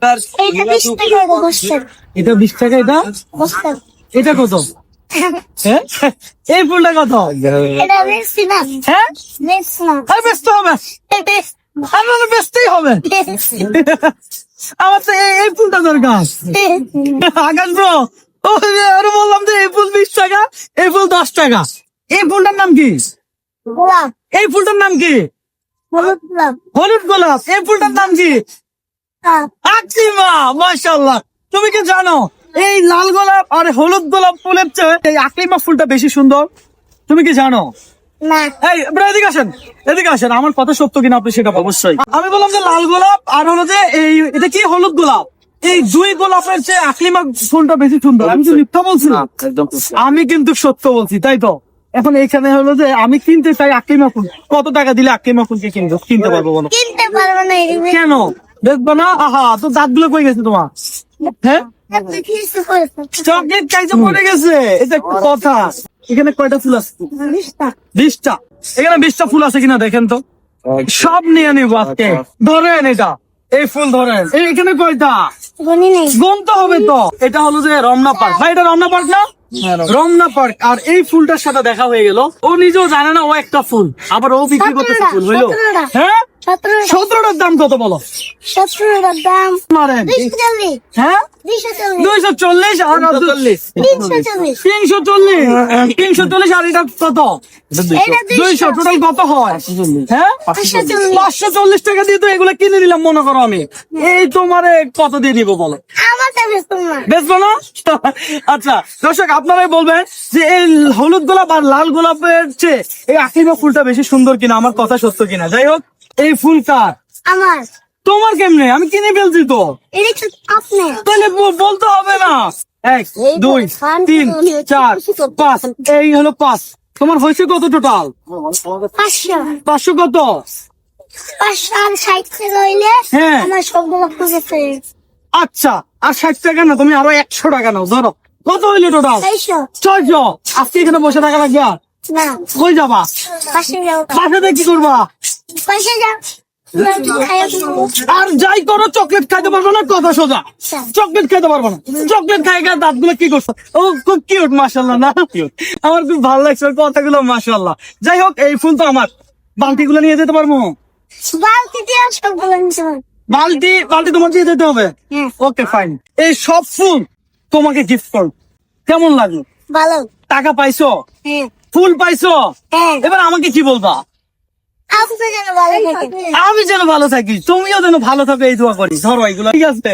এটা 20 টাকা বস্তা। এটা 20 টাকা, এটা বস্তা। এটা কত? হ্যাঁ, এই ফুলটা কত? এটা বেশি না। হ্যাঁ, বেশি না। আর ব্যস্ত হবে, আমার ব্যস্তই হবে। আমার তো এই ফুলটা দরকার। আকাশ ব্রো, আরে বললাম যে এই ফুল 20 টাকা, এই ফুল 10 টাকা। এই ফুলটার নাম কি? গোলাপ। এই ফুলটার নাম কি? হলুদ গোলাপ। হলুদ গোলাপ। এই ফুলটার নাম কি? আকলিমা। মাশাআল্লাহ, তুমি কি জানো এই লাল গোলাপ আর হলুদ গোলাপ ফুলের চেয়ে এই আকলিমা ফুলটা বেশি সুন্দর? তুমি কি জানো? না। এই ব্রো, এদিকে আসেন, এদিকে আসেন। আমার কথা সত্য কিনা আপনি সেটা অবশ্যই। আমি বললাম যে লাল গোলাপ আর হলো যে এই এটা কি হলুদ গোলাপ, এই দুই গোলাপের চেয়ে আকলিমা ফুলটা বেশি সুন্দর। আমি তো মিথ্যা বলছি না, আমি কিন্তু সত্য বলছি, তাই তো? এখন এখানে হলো যে আমি কিনতে চাই আকলিমা ফুল। কত টাকা দিলে আকলিমা ফুলকে কিনতে পারবো বলো? কিনতে পারবো না। কেন দেখবো না? আহা, তো দাঁতগুলো কই গেছে তোমার? হ্যাঁ, চকলেট খাইতে পড়ে গেছে, এটা একটা কথা। এখানে কয়টা ফুল আছে? 20টা। এখানে 20টা ফুল আছে কিনা দেখেন তো। সব নিয়ে নিবো আজকে। ধরেন এটা, এই ফুল ধরেন। এখানে কয়টা? গনি নেই। গুনতে হবে তো। এটা হলো যে রমনা পার্ক। ভাই, এটা রমনা পার্ক না? রমনা পার্ক। আর এই ফুলটার সাথে দেখা হয়ে গেল। ও নিজেও জানে না ও একটা ফুল, আবার ও বিক্রি করতেছে ফুল। হইলো? 17টা। হ্যাঁ, 17টা। 17টার দাম কত বলো? 17টার দাম মারেন। 240। হ্যাঁ, 240। 240 আর 340। 340 আর এটা কত? এটা 200। টোটাল কত হয়? হ্যাঁ, 540 টাকা দিয়ে তো এগুলো কিনে নিলাম মনে করো আমি। এই তোমারে কত দিয়ে দিব বলো? আমাকে বেশ না। বেচবো না? আচ্ছা দর্শক, আপনারাই বলবেন যে এই হলুদ গোলাপ আর লাল গোলাপের চেয়ে এই আকলিমা ফুলটা বেশি সুন্দর কিনা, আমার কথা সত্য কিনা। যাই হোক, এই ফুল কার? আমার। তোমার কেমনে? আমি কিনে ফেলছি তো। এটা কি আপনি? তাহলে বলতে হবে না। 1 2 3 4 5, এই হলো 5। তোমার হয়েছে কত টোটাল? 500। 500 কত? 560 টাকা হইলে হ্যাঁ। আমার সবগুলো খুঁজেছে। আচ্ছা, আর 60 টাকা না, তুমি আরো 100 টাকা নাও। ধরো কত হইলো টোটাল? 600। 600। আজকে এখানে বসে থাকা লাগবে আর? না। কই যাবা? পাশে যাও। বাসাতে কি করবা? পাশে যাও। আর যাই করো, চকলেট খাইতে পারবো না, কথা সোজা। চকলেট খাইতে পারবো না। চকলেট খাই খাই দাঁতগুলো কি করছো? ও খুব কিউট, মাশাআল্লাহ না? আমার খুব ভালো লাগছে ওর কথাগুলো, মাশাআল্লাহ। যাই হোক, এই ফুল তো আমার। বালতিগুলো নিয়ে যেতে পারবো? বালতি দিয়ে সবগুলো নিতে পারবো। বালতি তোমার দিয়ে যেতে হবে? হ্যাঁ। ওকে, ফাইন। এই সব ফুল তোমাকে গিফট করব। কেমন লাগলো? ভালো। টাকা পাইছো? হ্যাঁ। ফুল পাইছো? হ্যাঁ। এবার আমাকে কি বলবা? আপনি যেন ভালো থাকেন। আমি যেন ভালো থাকি, তুমিও যেন ভালো থাকো, এই দোয়া করি। ধরো এগুলো, ঠিক আছে?